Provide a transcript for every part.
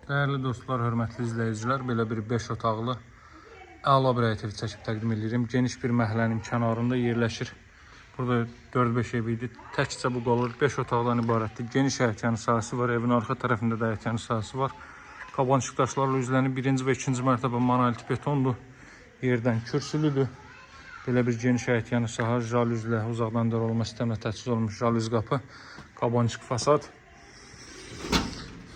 Değerli dostlar, hörmətli izləyicilər, belə bir 5 otaqlı əla bir ev çəkib təqdim edirəm. Geniş bir məhəllənin kənarında yerləşir. Burada 4-5 ev idi. Təkcə bu qalır 5 otaqdan ibarətdir. Geniş həyətyanı sahəsi var. Evin arxa tərəfində də həyətyanı sahəsi var. Qabançıq daşlarla üzlənib 1-ci və 2-ci mərtəbə monolit betondur. Yerdən kürsülüdür. Belə bir geniş həyətyanı sahə, jalüzlə uzaqdan dərolma sistemlə təchiz olunmuş jalüz qapı, qabançıq fasad.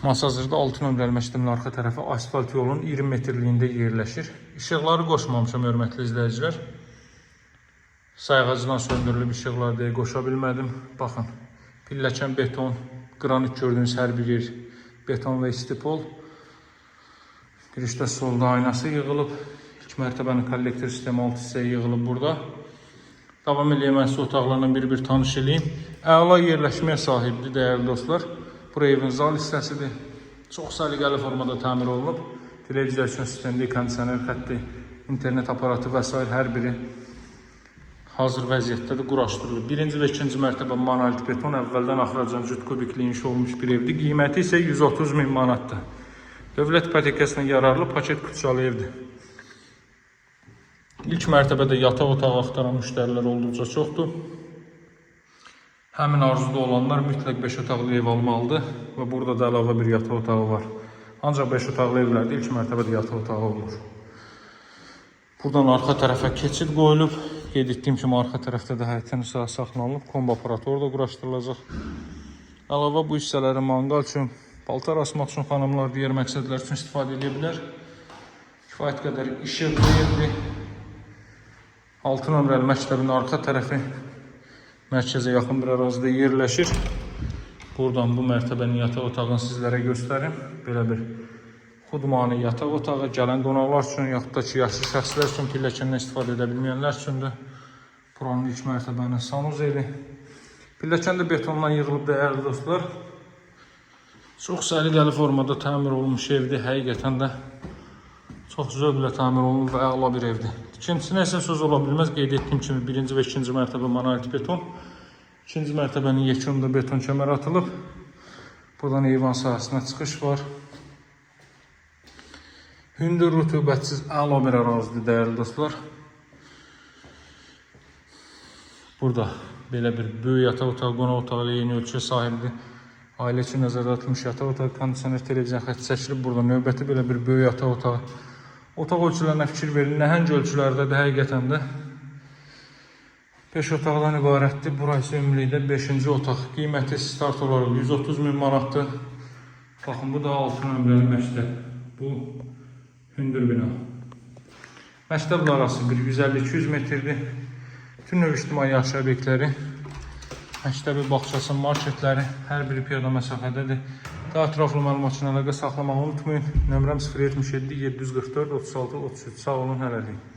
Masazırda 6 nömrəli məktəbin arxa tərəfi asfalt yolun 20 metrliyində yerləşir. İşıqları qoşmamışam, hörmətli izləyicilər. Sayğacdan söndürülüb işıqlar deyə qoşa bilmədim. Baxın, pilləkən beton, qranit gördüyünüz hər bir yer beton və istipol. Girişdə solda aynası yığılıb. İlk mərtəbənin kollektor sistemi 6 hissəyə yığılıb burada. Davam eləyəm, mən sizə otaqlarla bir tanış eləyim. Əla yerləşməyə sahibdir, dəyərli dostlar. Bura evin zal hissəsidir. Çox səliqəli formada təmir olunub. Televizyon sistemli, kondisioner xətti, internet aparatı və s. hər biri hazır vəziyyətdədir, quraşdırılıb. 1-ci və 2-ci mərtəbə monolit beton, əvvəldən axıracan cüt kubikli inşa olmuş bir evdir. Qiyməti isə 130 min manatdır. Dövlət ipotekasına yararlı paket kutsal evdir. İlk mərtəbədə yataq otağı axtaran müştərilər olduqca çoxdur. Həmin arzuda olanlar mütləq 5 otaqlı ev almalıdır və burada da əlavə bir yataq otağı var. Ancaq 5 otaqlı evlərdə ilk mərtəbədə yataq otağı olur. Buradan arxa tərəfə keçid qoyulub. Qeyd etdiyim kimi arxa tərəfdə də həyətyanı sahə saxlanılıb. Kombi aparatı orada quraşdırılacaq. Əlavə bu hissələri manqal üçün, paltar asmaq üçün xanımlar digər məqsədlər üçün istifadə edə bilər. Kifayət qədər işıqlı evdir. 6 nömrəli məktəbin arxa tərəfi mərkəzə yaxın bir ərazidə yerləşir. Buradan bu mərtəbənin yataq otağını sizlərə göstərim. Belə bir xudmani yataq otağı gələn qonaqlar üçün, yaxud da ki, yaşlı şəxslər üçün, pilləkəndən istifadə edə bilməyənlər üçündür. Buranın ilk mərtəbənin sanuzeli. Pilləkən də betondan yığılıb, dəyərli dostlar. Çox səliqəli formada təmir olunmuş evdir. Həqiqətən də çox zövqlə təmir olunub və əla bir evdir. İkincisine isə söz ola bilməz. Qeyd etdiyim kimi 1-ci və 2-ci mərtəbə monolit beton. 2-ci mərtəbənin yekununda beton kəmər atılıb. Buradan eyvan sahəsinə çıxış var. Hündür, rütubətsiz, əla bir ərazidir, dəyərli dostlar. Burada belə bir böyük yataq otağı, qonaq otağı ilə yeni ölçüyə sahibdir. Ailə üçün nəzərdə tutulmuş yataq otağı, kondisioner, televizyon xətti çəkilib. Burada növbəti belə bir böyük yataq otağı. Otaq ölçülərinə fikir verin. Nəhəng ölçülərdədir həqiqətən də. 5 otaqdan ibarətdir. Burası ümumilikdə 5-ci otaq. Qiyməti start olaraq 130 min manatdır. Baxın, bu da 6 nömrəli məktəb. Bu hündür bina. Məktəblə arası bir 150-200 metrdir. Bütün növ ictimai yaşayış obyektləri, məktəbi, bağçası, marketləri hər biri piyada məsafədədir. Daha ətraflı məlumat üçün əlaqə saxlamağı unutmayın. Nömrəm 077 744 36 33. Sağ olun, hələlik.